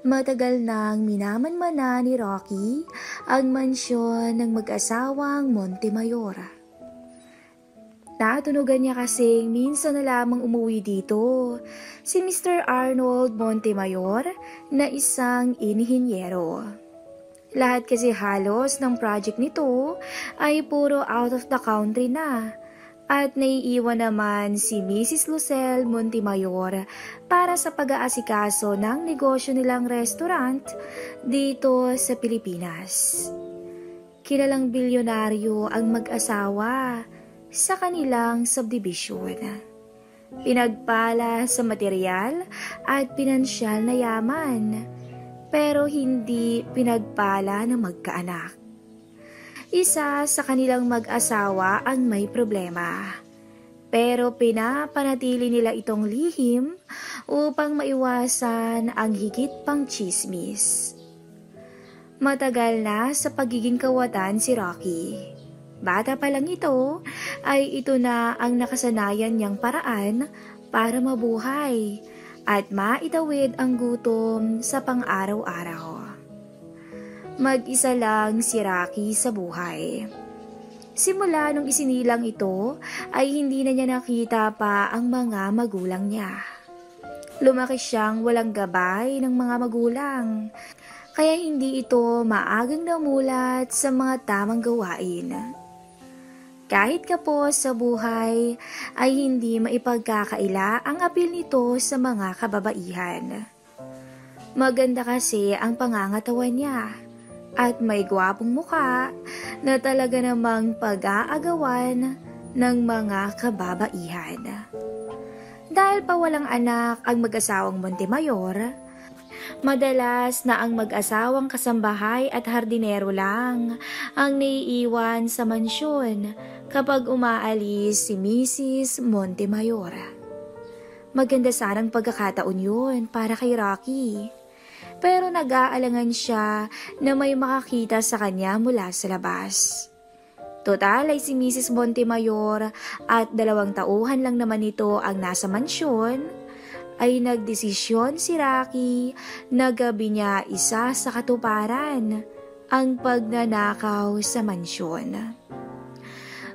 Matagal nang minamanmana ni Rocky ang mansyon ng mag-asawang Montemayor. Natunugan niya kasing minsan na lamang umuwi dito si Mr. Arnold Montemayor na isang inhinyero. Lahat kasi halos ng project nito ay puro out of the country na. At naiiwan naman si Mrs. Lucelle Montemayor para sa pag-aasikaso ng negosyo nilang restaurant dito sa Pilipinas. Kilalang bilyonaryo ang mag-asawa sa kanilang subdivision. Pinagpala sa material at pinansyal na yaman, pero hindi pinagpala na magkaanak. Isa sa kanilang mag-asawa ang may problema, pero pinapanatili nila itong lihim upang maiwasan ang higit pang tsismis. Matagal na sa pagiging kawatan si Rocky. Bata pa lang ito ay ito na ang nakasanayan niyang paraan para mabuhay at maitawid ang gutom sa pang-araw-araw. Mag-isa lang si Rocky sa buhay. Simula nung isinilang ito ay hindi na niya nakita pa ang mga magulang niya. Lumaki siyang walang gabay ng mga magulang, kaya hindi ito maagang namulat sa mga tamang gawain. Kahit kapos sa buhay ay hindi maipagkakaila ang apil nito sa mga kababaihan. Maganda kasi ang pangangatawan niya. At may gwapong mukha na talaga namang pag-aagawan ng mga kababaihan. Dahil pa walang anak ang mag-asawang Montemayor, madalas na ang mag-asawang kasambahay at hardinero lang ang naiiwan sa mansyon kapag umaalis si Mrs. Montemayor. Maganda sanang pagkakataon yun para kay Rocky. Pero nag-aalangan siya na may makakita sa kanya mula sa labas. Total ay si Mrs. Montemayor at 2 tauhan lang naman ito ang nasa mansyon, ay nagdesisyon si Rocky na gabi niya isa sa katuparan ang pagnanakaw sa mansyon.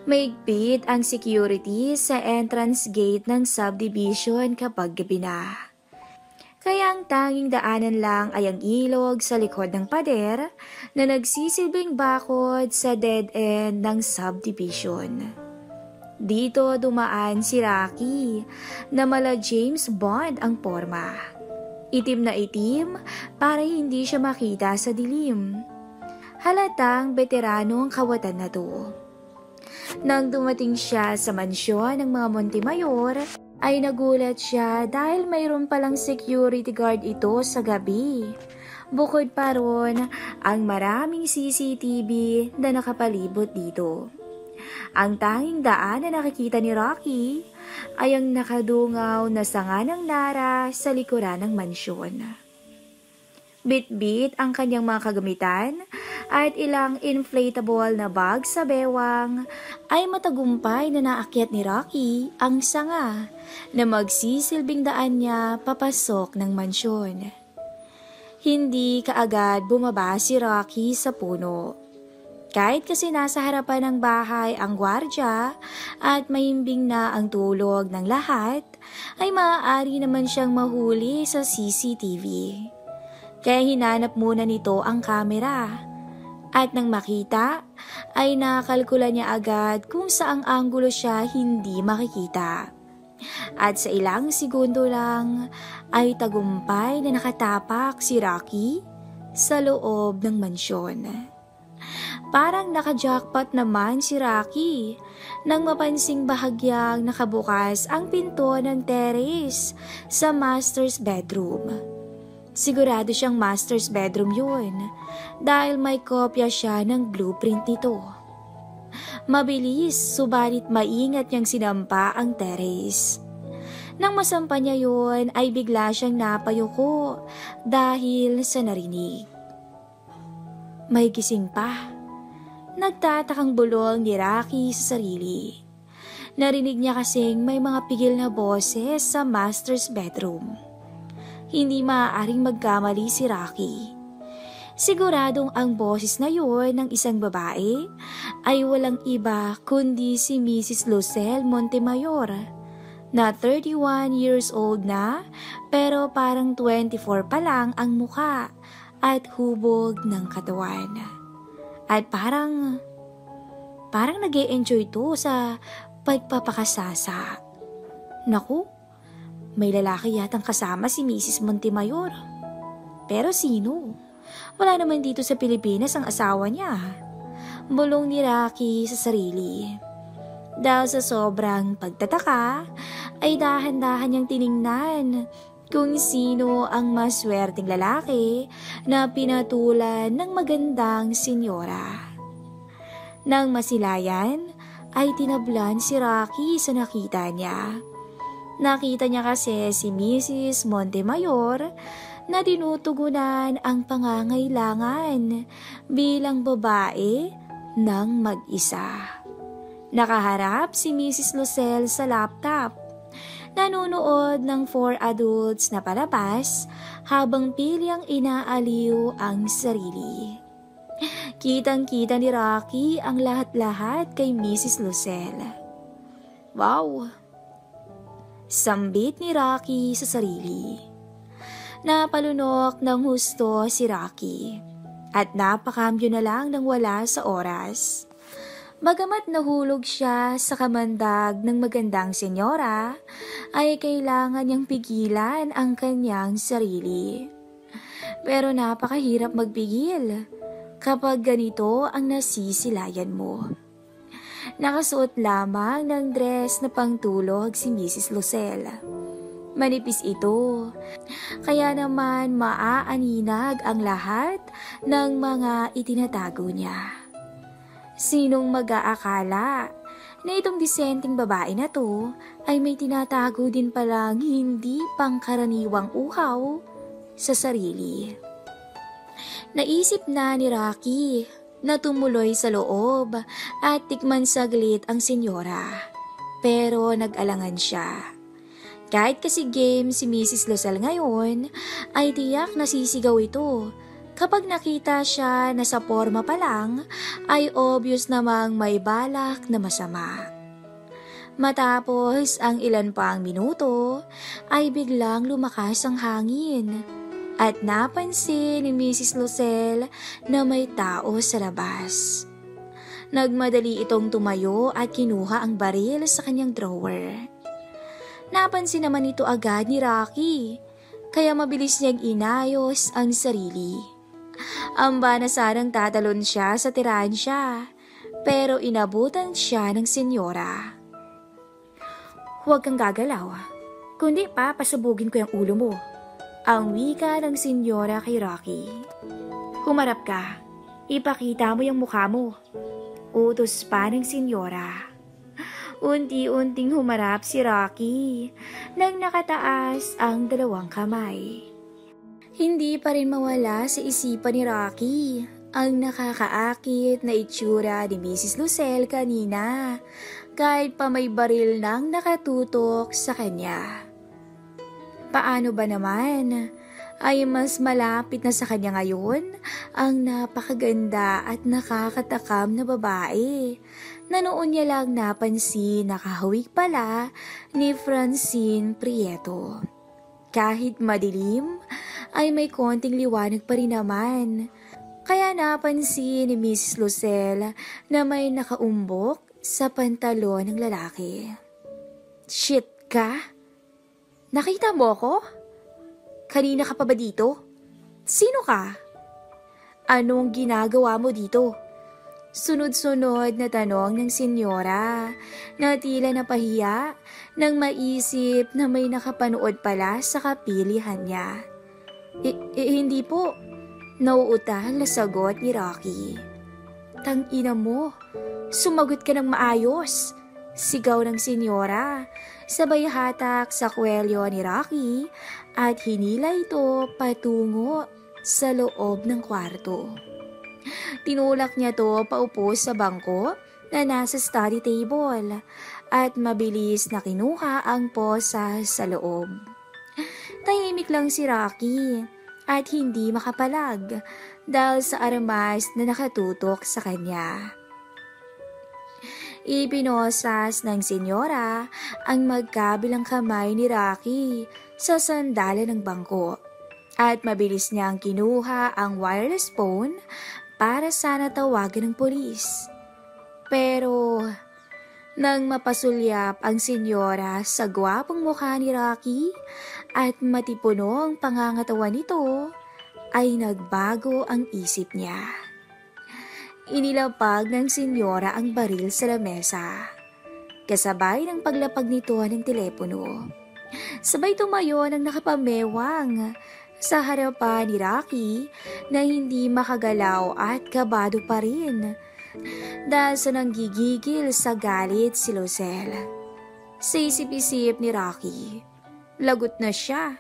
Maigpit ang security sa entrance gate ng subdivision kapag gabi na. Kaya ang tanging daanan lang ay ang ilog sa likod ng pader na nagsisilbing bakod sa dead end ng subdivision. Dito dumaan si Rocky na mala James Bond ang porma. Itim na itim para hindi siya makita sa dilim. Halatang veterano ang kawatan na to. Nang dumating siya sa mansyon ng mga Montemayor, ay nagulat siya dahil mayroon palang security guard ito sa gabi. Bukod pa ron, ang maraming CCTV na nakapalibot dito. Ang tanging daan na nakikita ni Rocky ay ang nakadungaw na sanga ng Nara sa likuran ng mansyon. Bit-bit ang kanyang mga kagamitan at ilang inflatable na bag sa bewang ay matagumpay na naakyat ni Rocky ang sanga na magsisilbing daan niya papasok ng mansyon. Hindi kaagad bumaba si Rocky sa puno. Kahit kasi nasa harapan ng bahay ang gwardya at mahimbing na ang tulog ng lahat, ay maaari naman siyang mahuli sa CCTV. Kaya hinanap muna nito ang kamera. At nang makita, ay nakalkula niya agad kung saang anggulo siya hindi makikita. At sa ilang segundo lang, ay tagumpay na nakatapak si Rocky sa loob ng mansyon. Parang naka-jackpot naman si Rocky nang mapansing bahagyang nakabukas ang pinto ng terrace sa master's bedroom. Sigurado siyang master's bedroom yun dahil may kopya siya ng blueprint nito. Mabilis, subalit maingat niyang sinampa ang terrace. Nang masampa niya yun ay bigla siyang napayuko dahil sa narinig. May gising pa. Nagtatakang bulong ni Rocky sa sarili. Narinig niya kasing may mga pigil na boses sa master's bedroom. hindi maaaring magkamali si Rocky. Siguradong ang boses na yun ng isang babae ay walang iba kundi si Mrs. Lucelle Montemayor, na 31 years old na pero parang 24 pa lang ang muka at hubog ng katawan. At parang nag-e-enjoy to sa pagpapakasasa. Naku, may lalaki yatang kasama si Mrs. Montemayor. Pero sino? Wala naman dito sa Pilipinas ang asawa niya. Bulong ni Rocky sa sarili. Dahil sa sobrang pagtataka, ay dahan-dahan niyang tiningnan kung sino ang maswerteng lalaki na pinatulan ng magandang senyora. Nang masilayan, ay tinablan si Rocky sa nakita niya. Nakita niya kasi si Mrs. Montemayor na tinutugunan ang pangangailangan bilang babae ng mag-isa. Nakaharap si Mrs. Lucelle sa laptop. Nanonood ng 4 adults na palabas habang pilyang inaaliw ang sarili. Kitang-kita ni Rocky ang lahat-lahat kay Mrs. Lucelle. Wow! Sambit ni Rocky sa sarili. Napalunok ng husto si Rocky at napakambyo na lang ng wala sa oras. Bagamat nahulog siya sa kamandag ng magandang senyora, ay kailangan niyang pigilan ang kanyang sarili. Pero napakahirap magpigil kapag ganito ang nasisilayan mo. Nakasuot lamang ng dress na pangtulog si Mrs. Lucelle. Manipis ito, kaya naman maaaninag ang lahat ng mga itinatago niya. Sinong mag-aakala na itong disenteng babae na to ay may tinatago din palang hindi pangkaraniwang uhaw sa sarili. Naisip na ni Rocky na tumuloy sa loob at tikman saglit ang senyora. Pero nag-alangan siya. Kahit kasi game si Mrs. Lucelle ngayon, ay tiyak nasisigaw ito. Kapag nakita siya na sa forma pa lang, ay obvious namang may balak na masama. Matapos ang ilan pang minuto, ay biglang lumakas ang hangin. At napansin ni Mrs. Lucelle na may tao sa labas. Nagmadali itong tumayo at kinuha ang baril sa kanyang drawer. Napansin naman ito agad ni Rocky, kaya mabilis niyang inayos ang sarili. Amba na sanang tatalon siya sa tiransya, pero inabutan siya ng senyora. Huwag kang gagalaw, kundi pa pasabugin ko yung ulo mo. Ang wika ng senyora kay Rocky. Humarap ka, ipakita mo yung mukha mo. Utos pa ng senyora. Unti-unting humarap si Rocky nang nakataas ang dalawang kamay. Hindi pa rin mawala sa isipan ni Rocky ang nakakaakit na itsura ni Mrs. Lucelle kanina kahit pa may baril nang nakatutok sa kanya. Paano ba naman ay mas malapit na sa kanya ngayon ang napakaganda at nakakatakam na babae na noon niya lang napansin na kahawig pala ni Francine Prieto. Kahit madilim, ay may konting liwanag pa rin naman. Kaya napansin ni Mrs. Lucelle na may nakaumbok sa pantalon ng lalaki. Shit ka? Nakita mo ko? Kanina ka pa ba dito? Sino ka? Anong ginagawa mo dito? Sunod-sunod na tanong ng senyora na tila napahiya nang maisip na may nakapanood pala sa kapilihan niya. Hindi po. Nauutal na sagot ni Rocky. Tangina mo, sumagot ka ng maayos. Sigaw ng senyora, sabay hatak sa kwelyo ni Rocky at hinila ito patungo sa loob ng kwarto. Tinulak niya to paupo sa bangko na nasa study table at mabilis na kinuha ang posa sa loob. Tahimik lang si Rocky at hindi makapalag dahil sa armas na nakatutok sa kanya. Ipinosas ng senyora ang magkabilang kamay ni Rocky sa sandalan ng bangko at mabilis niyang kinuha ang wireless phone para sana tawagan ng pulis. Pero nang mapasulyap ang senyora sa gwapong mukha ni Rocky at matipuno ang pangangatawan nito, ay nagbago ang isip niya. Inilapag ng senyora ang baril sa lamesa, kasabay ng paglapag nito ng telepono. Sabay tumayo ng nakapamewang sa harapan ni Rocky na hindi makagalaw at kabado pa rin dahil sa nanggigigil sa galit si Lucel. Sa isip-isip ni Rocky, lagot na siya.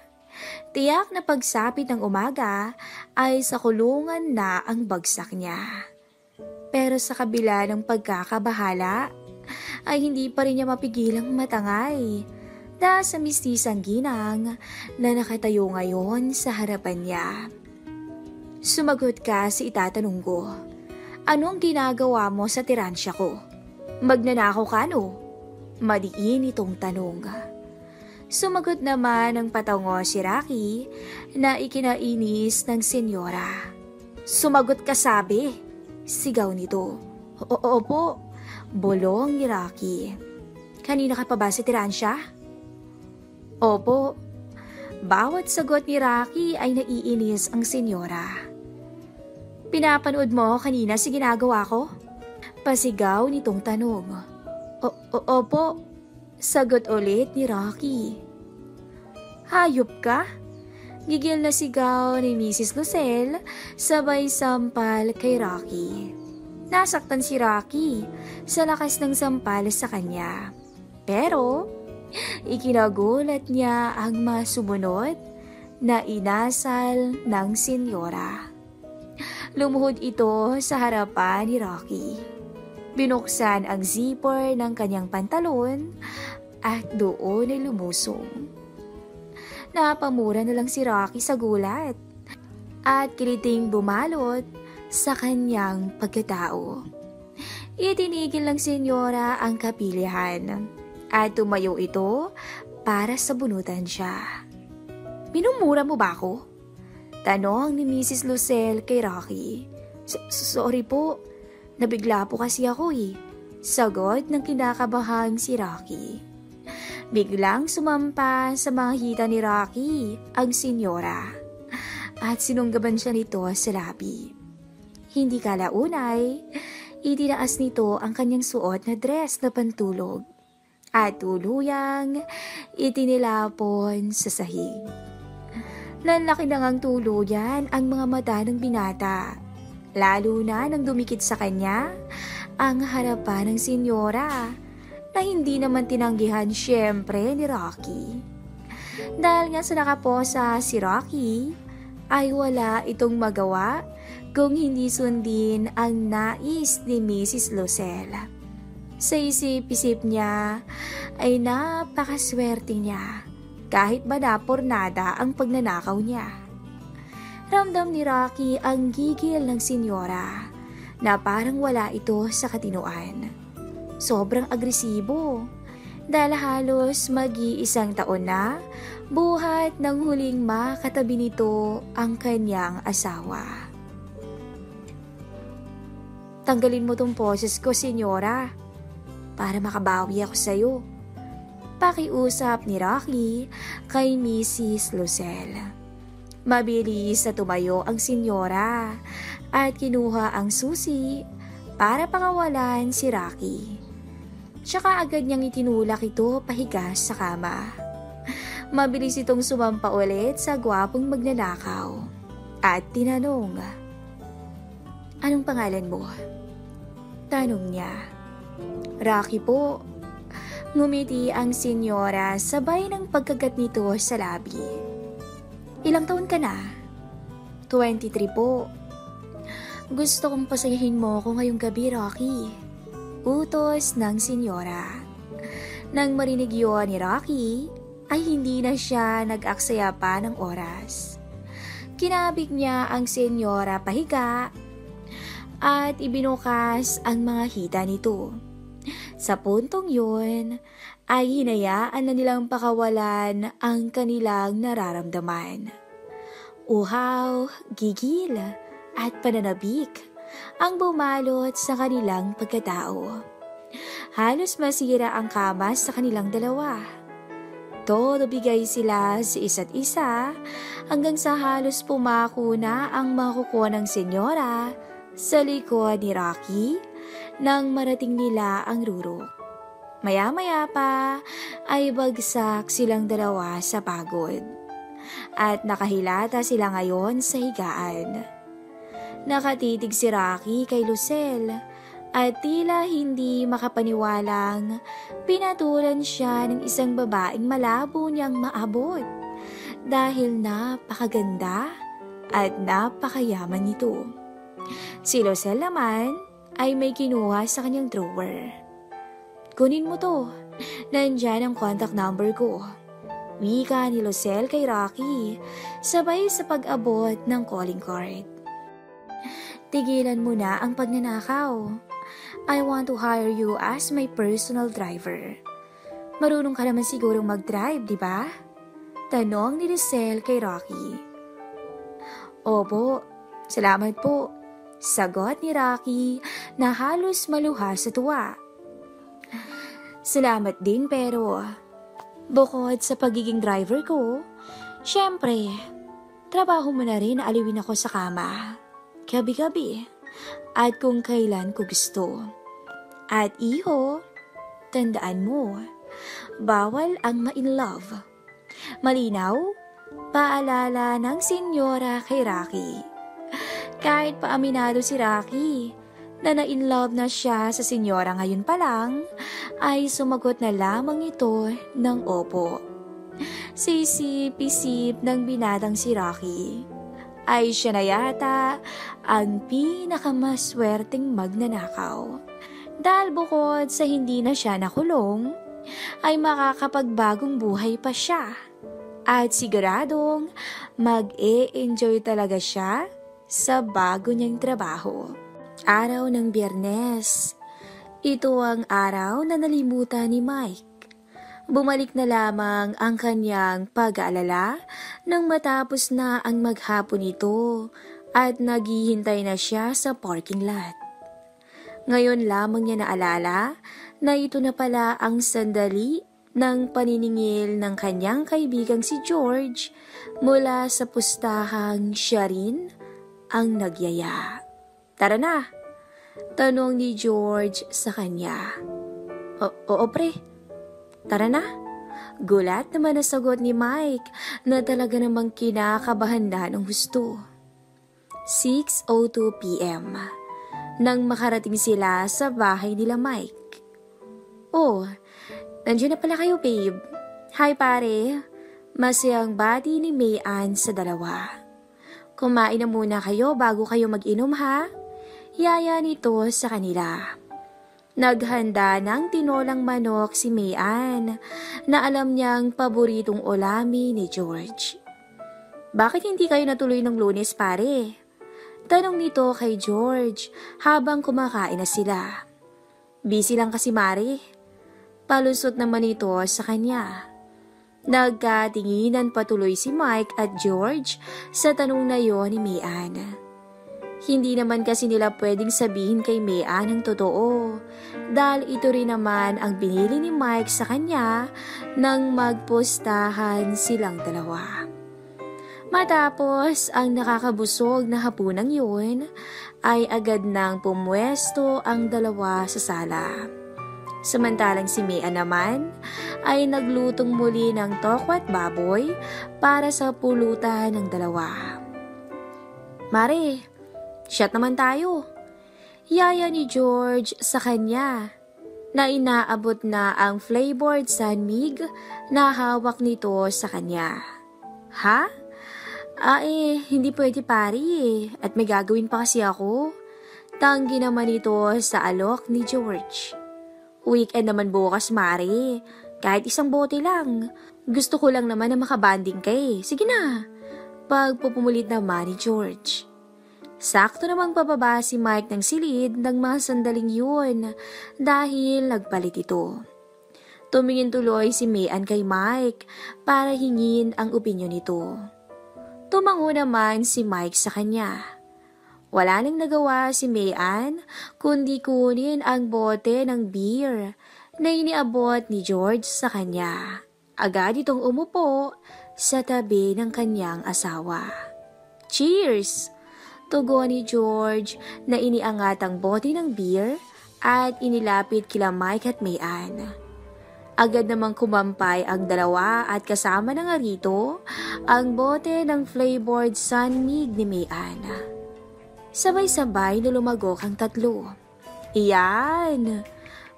Tiyak na pagsapit ng umaga ay sa kulungan na ang bagsak niya. Pero sa kabila ng pagkakabahala, ay hindi pa rin niya mapigilang matangay dahil sa mistisang ginang na nakatayo ngayon sa harapan niya. Sumagot ka sa itatanong ko. Anong ginagawa mo sa tiransya ko? Magnanakaw ka no? Madiin itong tanong. Sumagot naman ng patango si Rocky na ikinainis ng senyora. Sumagot ka sabi, sigaw nito. Opo, bulong ni Rocky. Kanina ka pa ba sa tiransya? Opo. Bawat sagot ni Rocky ay naiinis ang senyora. Pinapanood mo kanina si ginagawa ko? Pasigaw nitong tanong. Opo, sagot ulit ni Rocky. Hayop ka? Gigil na sigaw ni Mrs. Lucel sabay sampal kay Rocky. Nasaktan si Rocky sa lakas ng sampal sa kanya. Pero ikinagulat niya ang masumunod na inasal ng senyora. Lumuhod ito sa harapan ni Rocky. Binuksan ang zipper ng kanyang pantalon at doon ay lumusong. Napamura na lang si Rocky sa gulat at kiliting bumalot sa kanyang pagkatao. Itinigil ng senyora ang kapilihan at tumayo ito para sabunutan siya. Minumura mo ba ako? Tanong ni Mrs. Lucel kay Rocky. Sorry po, nabigla po kasi ako eh. Sagot ng kinakabahang si Rocky. Biglang sumampa sa mga hita ni Rocky ang senyora at sinunggaban siya nito sa labi. Hindi kalaunay, itinaas nito ang kanyang suot na dress na pantulog at tuluyang itinilapon sa sahig. Nanlaki na ngang tuluyan ang mga mata ng binata, lalo na nang dumikit sa kanya ang harapan ng senyora na hindi naman tinanggihan syempre ni Rocky. Dahil nga sa nakaposa si Rocky, ay wala itong magawa kung hindi sundin ang nais ni Mrs. Lucel. Sa isip-isip niya ay napakaswerte niya kahit ba napornada ang pagnanakaw niya. Ramdam ni Rocky ang gigil ng senyora na parang wala ito sa katinoan. Sobrang agresibo dahil halos mag-iisang taon na buhat ng huling makatabi nito ang kanyang asawa. Tanggalin mo tong poses ko, senyora, para makabawi ako sa'yo. Pakiusap ni Rocky kay Mrs. Lucel. Mabilis na tumayo ang senyora at kinuha ang susi para pakawalan si Rocky. Tsaka agad niyang itinulak ito pahiga sa kama. Mabilis itong sumampa ulit sa gwapong magnanakaw at tinanong, "Anong pangalan mo?" Tanong niya. "Rocky po." Ngumiti ang senyora sabay ng pagkagat nito sa labi. "Ilang taon ka na?" 23 po. "Gusto kong pasayahin mo ko ngayong gabi, Rocky." Utos ng senyora. Nang marinig yun ni Rocky, ay hindi na siya nag-aksaya pa ng oras. Kinabig niya ang senyora pahiga at ibinukas ang mga hita nito. Sa puntong yun ay hinayaan na nilang pakawalan ang kanilang nararamdaman. Uhaw, gigil at pananabik ang bumalot sa kanilang pagkatao. Halos masira ang kama sa kanilang dalawa. Todo bigay sila sa isa't isa hanggang sa halos pumako na ang mga kuko ng senyora sa likod ni Rocky nang marating nila ang rurok. Maya-maya pa ay bagsak silang dalawa sa pagod at nakahilata sila ngayon sa higaan. Nakatitig si Rocky kay Lucel at tila hindi makapaniwalang pinatulan siya ng isang babaeng malabo niyang maabot dahil napakaganda at napakayaman nito. Si Lucel naman ay may kinuha sa kanyang drawer. "Kunin mo to, nandyan ang contact number ko," wika ni Lucel kay Rocky sabay sa pag-abot ng calling card. "Tigilan mo na ang pagnanakaw. I want to hire you as my personal driver. Marunong ka naman sigurong mag-drive, di ba?" Tanong ni Lucel kay Rocky. "Opo, salamat po," sagot ni Rocky na halos maluha sa tuwa. "Salamat din pero bukod sa pagiging driver ko, syempre, trabaho mo na rin na aliwin ako sa kama. Gabi-gabi at kung kailan ko gusto. At iho, tandaan mo, bawal ang ma-in-love. Malinaw?" Paalala ng senyora kay Rocky. Kahit paaminado si Rocky na na-in-love na siya sa senyora ngayon pa lang, ay sumagot na lamang ito ng opo. Sisip-isip ng binatang si Rocky ay siya na yata ang pinakamaswerteng magnanakaw. Dahil bukod sa hindi na siya nakulong, ay makakapagbagong buhay pa siya. At siguradong mag-e-enjoy talaga siya sa bago niyang trabaho. Araw ng Biyernes. Ito ang araw na nalimutan ni Mike. Bumalik na lamang ang kanyang pag-aalala nang matapos na ang maghapon ito at naghihintay na siya sa parking lot. Ngayon lamang niya naalala na ito na pala ang sandali ng paniningil ng kanyang kaibigang si George mula sa pustahang siya rin ang nagyaya. "Tara na," tanong ni George sa kanya. Oo pre, tara na." Gulat naman na sagot ni Mike na talaga namang kinakabahan na ng husto. 6:02 p.m. nang makarating sila sa bahay nila Mike. "Oh, nandiyan na pala kayo babe. Hi pare." Masayang bati ni Mayan sa dalawa. "Kumain na muna kayo bago kayo mag-inom ha?" Yaya nito sa kanila. Naghanda ng tinolang manok si Mayan na alam niyang paboritong ulami ni George. "Bakit hindi kayo natuloy ng Lunes pare?" tanong nito kay George habang kumakain na sila. "Busy lang kasi Mari." Palusot naman ito sa kanya. Nagkatinginan patuloy si Mike at George sa tanong na yon ni Mayan. Hindi naman kasi nila pwedeng sabihin kay Mayan ang totoo dahil ito rin naman ang binili ni Mike sa kanya nang magpostahan silang dalawa. Matapos ang nakakabusog na hapunang yun, ay agad nang pumwesto ang dalawa sa sala. Samantalang si Mayan naman ay naglutong muli ng toko at baboy para sa pulutan ng dalawa. "Mare, shot naman tayo." Yaya ni George sa kanya na inaabot na ang flavored sunmig na hawak nito sa kanya. "Ha? Hindi pwede pare at may gagawin pa kasi ako." Tanggi naman ito sa alok ni George. "Weekend naman bukas Mare, kahit isang bote lang. Gusto ko lang naman na makabanding ka eh. Sige na. Pagpupumulit naman ni George. Sakto namang pababa si Mike ng silid ng mga sandaling yun dahil nagpalit ito. Tumingin tuloy si Mayan kay Mike para hingin ang opinyon nito. Tumango naman si Mike sa kanya. Wala nang nagawa si Mayan kundi kunin ang bote ng beer na iniabot ni George sa kanya. Agad itong umupo sa tabi ng kanyang asawa. Cheers! Tugon ni George na iniangat ang bote ng beer at inilapit kila Mike at Mayan. Agad namang kumampay ang dalawa at kasama na nga rito ang bote ng flavored sunmig ni Mayan. Sabay-sabay na lumagok ang tatlo. Iyan!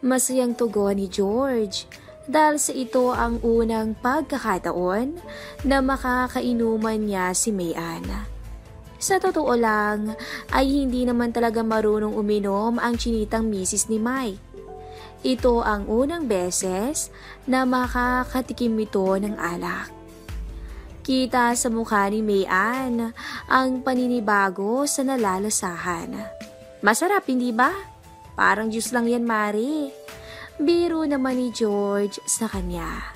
Masayang tugon ni George dahil sa ito ang unang pagkakataon na makakainuman niya si Mayan. Sa totoo lang ay hindi naman talaga marunong uminom ang chinitang misis ni Mike. Ito ang unang beses na makakatikim ito ng alak. Kita sa mukha ni Mayan ang paninibago sa nalalasahan. Masarap, hindi ba? Parang juice lang yan, Mari. Biro naman ni George sa kanya.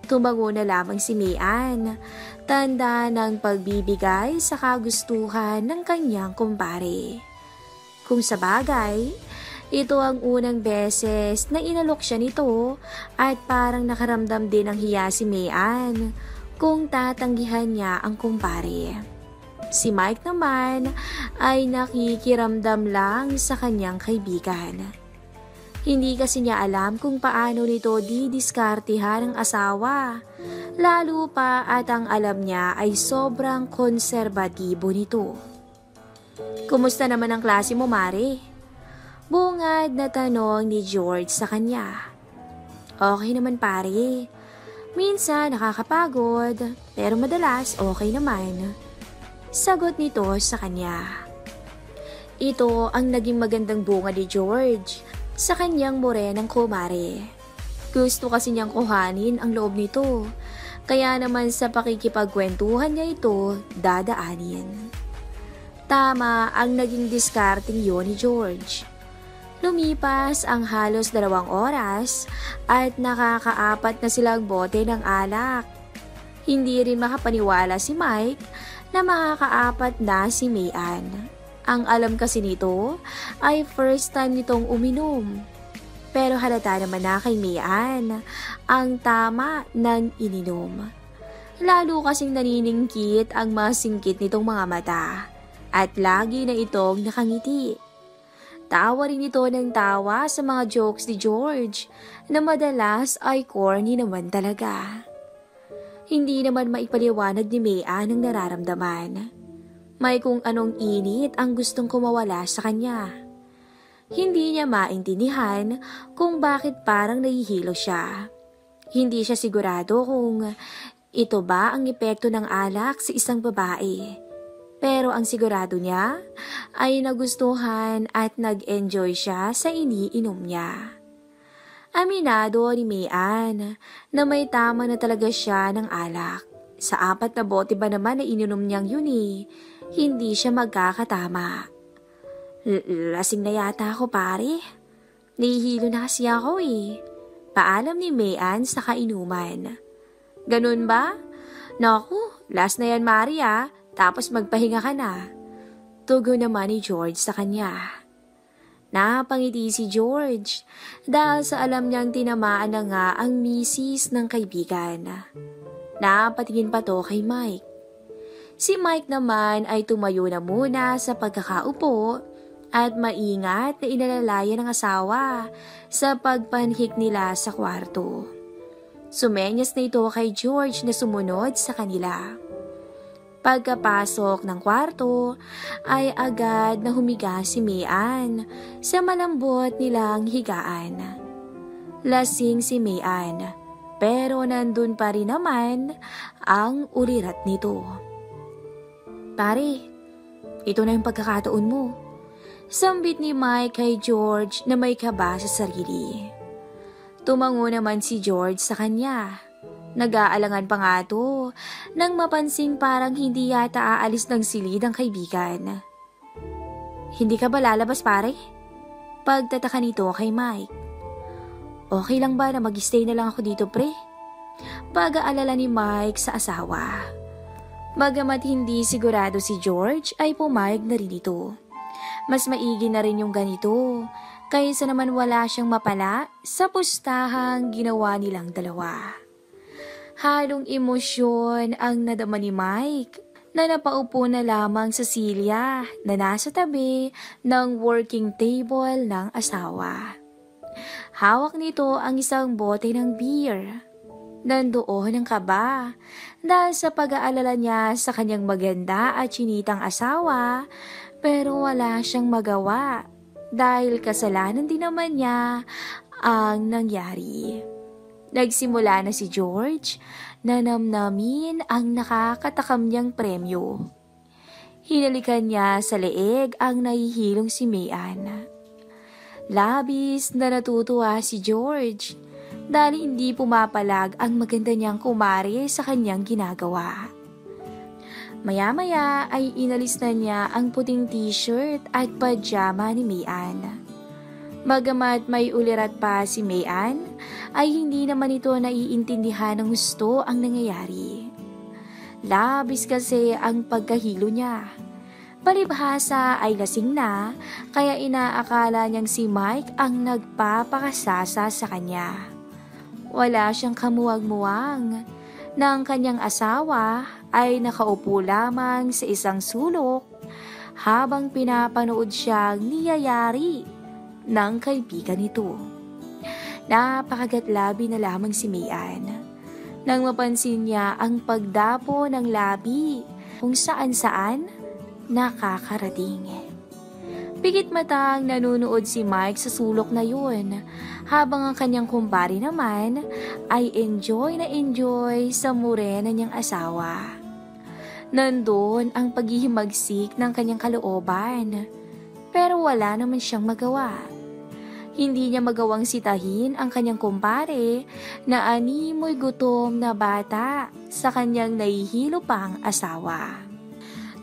Tumango na lamang si Mayan, tanda ng pagbibigay sa kagustuhan ng kanyang kumpare. Kung sa bagay, ito ang unang beses na inalok siya nito at parang nakaramdam din ng hiya si Mayan kung tatanggihan niya ang kumpare. Si Mike naman ay nakikiramdam lang sa kanyang kaibigan. Hindi kasi niya alam kung paano nito didiskartihan ang asawa, lalo pa at ang alam niya ay sobrang konserbatibo nito. Kumusta naman ang klase mo, Mare? Bungad na tanong ni George sa kanya. Okay naman, pare. Minsan nakakapagod, pero madalas okay naman. Sagot nito sa kanya. Ito ang naging magandang bunga ni George sa kanyang morenang kumare. Gusto kasi niyang kuhanin ang loob nito, kaya naman sa pakikipagkwentuhan niya ito dadaanin. Tama ang naging diskarting yun ni George. Lumipas ang halos 2 oras at nakakaapat na silang bote ng alak. Hindi rin makapaniwala si Mike na makakaapat na si Mayan. Ang alam kasi nito ay first time nitong uminom. Pero halata naman na kay Mayan ang tama ng ininom. Lalo kasing naniningkit ang mga singkit nitong mga mata at lagi na itong nakangiti. Tawa rin ito ng tawa sa mga jokes ni George na madalas ay corny naman talaga. Hindi naman maipaliwanag ni Mayan ang nararamdaman. May kung anong init ang gustong kumawala sa kanya. Hindi niya maintindihan kung bakit parang nahihilo siya. Hindi siya sigurado kung ito ba ang epekto ng alak sa isang babae. Pero ang sigurado niya ay nagustuhan at nag-enjoy siya sa iniinom niya. Aminado ni Mayan na may tama na talaga siya ng alak. Sa 4 na bote ba naman na ininom niyang yun hindi siya magkakatama. Lasing na yata ako, pare. Nahihilo na kasi ako Paalam ni Mayan sa kainuman. Ganun ba? Naku, last na yan, Maria. Tapos magpahinga ka na. Tugon naman ni George sa kanya. Napangiti si George dahil sa alam niyang tinamaan na nga ang misis ng kaibigan. Napatingin pa to kay Mike. Si Mike naman ay tumayo na muna sa pagkakaupo at maingat na inalalaya ng asawa sa pagpanhik nila sa kwarto. Sumenyas na ito kay George na sumunod sa kanila. Pagkapasok ng kwarto ay agad na humiga si Mayan sa malambot nilang higaan. Lasing si Mayan pero nandun pa rin naman ang ulirat nito. Pare, ito na yung pagkakataon mo. Sambit ni Mike kay George na may kaba sa sarili. Tumango naman si George sa kanya. Nag-aalangan pa nga to nang mapansing parang hindi yata aalis ng silid ang kaibigan. Hindi ka ba lalabas pare? Pagtataka nito kay Mike. Okay lang ba na mag-stay na lang ako dito pre? Pag-aalala ni Mike sa asawa. Bagamat hindi sigurado si George ay pumayag na rin ito. Mas maigi na rin yung ganito kaysa naman wala siyang mapala sa pustahang ginawa nilang dalawa. Halong emosyon ang nadama ni Mike na napaupo na lamang sa silya na nasa tabi ng working table ng asawa. Hawak nito ang isang bote ng beer. Nandoon ang kaba dahil sa pag-aalala niya sa kanyang maganda at chinitang asawa pero wala siyang magawa dahil kasalanan din naman niya ang nangyari. Nagsimula na si George na namnamin ang nakakatakam niyang premyo. Hinalikan niya sa leeg ang nahihilong si Mayan. Labis na natutuwa si George dahil hindi pumapalag ang maganda niyang kumare sa kanyang ginagawa. Maya-maya ay inalis na niya ang puting t-shirt at pajama ni Mayan. Bagamat may ulirat pa si Mayan, ay hindi naman ito naiintindihan ng gusto ang nangyayari. Labis kasi ang pagkahilo niya. Palibhasa ay lasing na, kaya inaakala niyang si Mike ang nagpapakasasa sa kanya. Wala siyang kamuwag-muwang na ang kanyang asawa ay nakaupo lamang sa isang sulok habang pinapanood siyang niyayari ng kaibigan nito. Napakagatlabi na lamang si Mayan nang mapansin niya ang pagdapo ng labi kung saan-saan nakakarating. Pigit matang nanunood si Mike sa sulok na yun, habang ang kanyang kumpare naman ay enjoy na enjoy sa morena niyang asawa. Nandun ang paghihimagsik ng kanyang kalooban, pero wala naman siyang magawa. Hindi niya magawang sitahin ang kanyang kumpare na animoy gutom na bata sa kanyang nahihilo pang asawa.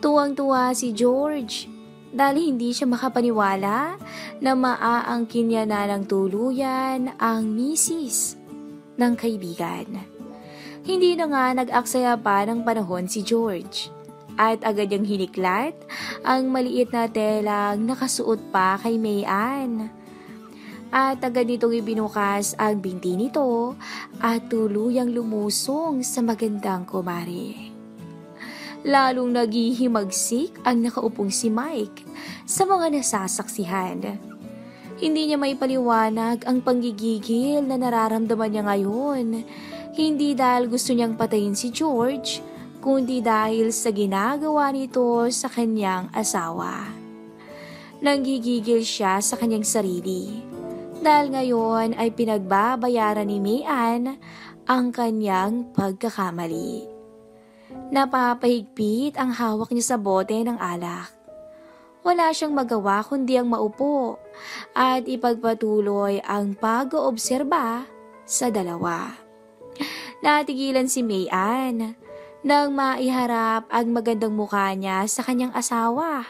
Tuwang-tuwa si George dahil hindi siya makapaniwala na maaangkin niya na ng tuluyan ang misis ng kaibigan. Hindi na nga nag-aksaya pa ng panahon si George at agad niyang hiniklat ang maliit na telang nakasuot pa kay Mayan. At agad nitong ibinukas ang binti nito at tuluyang lumusong sa magandang kumare. Lalong naghihimagsik ang nakaupong si Mike sa mga nasasaksihan. Hindi niya may paliwanag ang panggigigil na nararamdaman niya ngayon. Hindi dahil gusto niyang patayin si George, kundi dahil sa ginagawa nito sa kanyang asawa. Nanggigigil siya sa kanyang sarili dahil ngayon ay pinagbabayaran ni Mayan ang kanyang pagkakamali. Napapahigpit ang hawak niya sa bote ng alak. Wala siyang magawa kundi ang maupo at ipagpatuloy ang pag-oobserba sa dalawa. Natigilan si Mayan nang maiharap ang magandang mukha niya sa kanyang asawa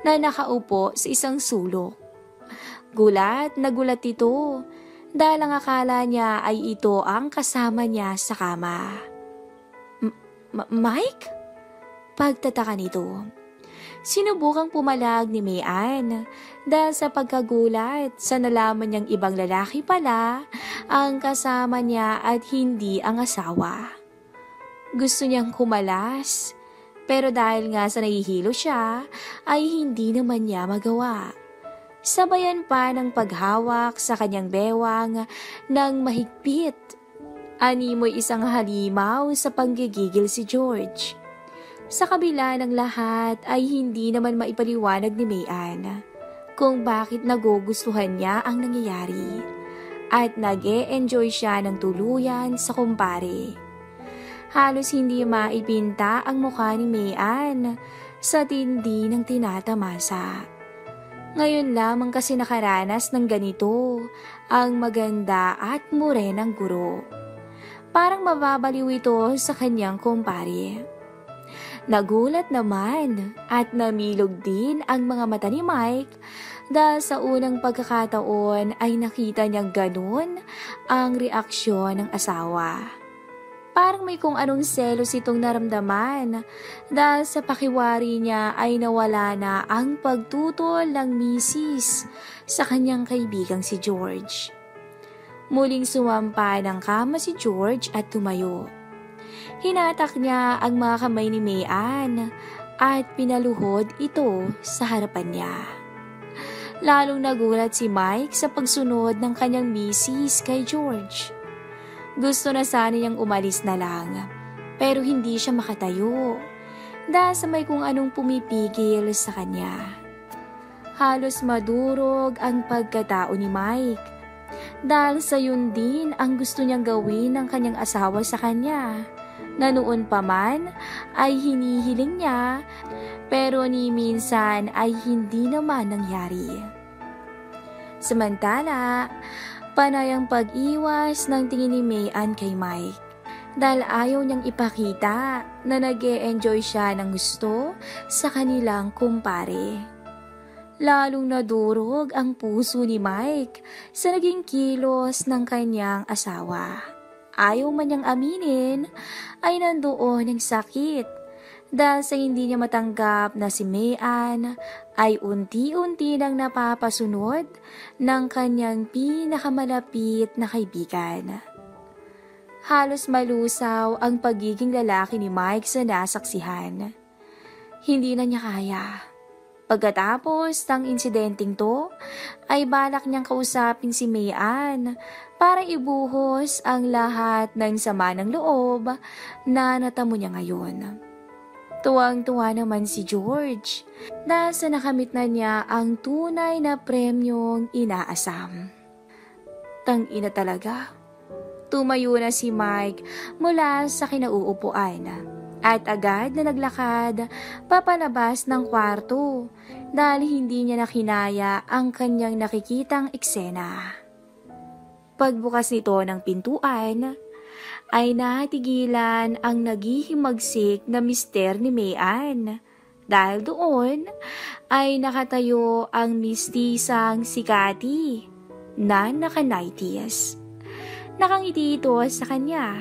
na nakaupo sa isang sulok. Gulat na gulat ito dahil ang akala niya ay ito ang kasama niya sa kama. Mike? Pagtataka nito. Sinubukang pumalag ni Mayan dahil sa pagkagulat sa nalaman niyang ibang lalaki pala ang kasama niya at hindi ang asawa. Gusto niyang kumalas, pero dahil nga sa nahihilo siya ay hindi naman niya magawa. Sabayan pa ng paghawak sa kanyang bewang ng mahigpit. Animoy isang halimaw sa panggigigil si George. Sa kabila ng lahat ay hindi naman maipaliwanag ni Mayan kung bakit nagugustuhan niya ang nangyayari at nag-e-enjoy siya ng tuluyan sa kumpare. Halos hindi maipinta ang mukha ni Mayan sa tindi ng tinatamasa. Ngayon lamang kasi nakaranas ng ganito ang maganda at morenang guro. Parang mababaliw ito sa kanyang kumpare. Nagulat naman at namilog din ang mga mata ni Mike dahil sa unang pagkakataon ay nakita niyang ganun ang reaksyon ng asawa. Parang may kung anong selos itong naramdaman dahil sa pakiwari niya ay nawala na ang pagtutol ng misis sa kanyang kaibigang si George. Muling sumampa ng kama si George at tumayo. Hinatak niya ang mga kamay ni Mayan at pinaluhod ito sa harapan niya. Lalong nagulat si Mike sa pagsunod ng kanyang misis kay George. Gusto na sana niyang umalis na lang, pero hindi siya makatayo dahil sa may kung anong pumipigil sa kanya. Halos madurog ang pagkatao ni Mike dahil sa yun din ang gusto niyang gawin ng kanyang asawa sa kanya, na noon pa man ay hinihiling niya pero ni minsan ay hindi naman nangyari. Samantala, panay ang pag-iwas ng tingin ni Mayan kay Mike dahil ayaw niyang ipakita na nag-e-enjoy siya ng gusto sa kanilang kumpare. Lalong nadurog ang puso ni Mike sa naging kilos ng kanyang asawa. Ayaw man niyang aminin ay nandoon ang sakit dahil sa hindi niya matanggap na si Mayan ay unti-unti nang napapasunod ng kanyang pinakamalapit na kaibigan. Halos malusaw ang pagiging lalaki ni Mike sa nasaksihan. Hindi na niya kaya. Pagkatapos ng insidenteng to, ay balak niyang kausapin si Mayan para ibuhos ang lahat ng sama ng loob na natamo niya ngayon. Tuwang-tuwa naman si George dahil sa nakamit na niya ang tunay na premyong inaasam. Tang-ina talaga. Tumayo na si Mike mula sa kinauupuan at agad na naglakad papalabas ng kwarto dahil hindi niya nakinaya ang kanyang nakikitang eksena. Pagbukas nito ng pintuan, ay natigilan ang naghihimagsik na mister ni Mayan dahil doon ay nakatayo ang mistisang si Cathy na naka-nighties. Nakangiti ito sa kanya.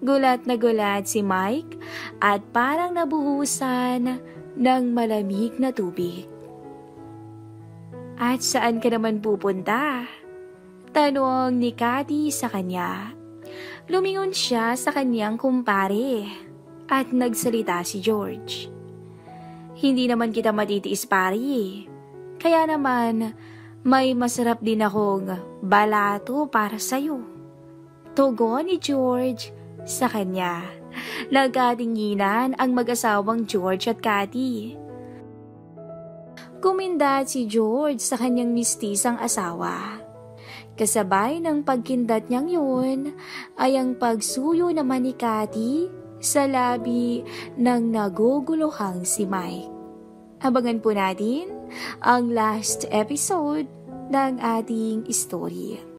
Gulat na gulat si Mike at parang nabuhusan ng malamig na tubig. At saan ka naman pupunta? Tanong ni Cathy sa kanya. Lumingon siya sa kanyang kumpare at nagsalita si George. Hindi naman kita matitiis pare. Kaya naman may masarap din akong balato para sa'yo. Tugon ni George sa kanya. Nagkatinginan ang mag-asawang George at Cathy. Kumindat si George sa kanyang mistisang asawa. Kasabay ng pagkindat niyang yun ay ang pagsuyo naman ni Cathy sa labi ng naguguluhang si Mike. Abangan po natin ang last episode ng ating story.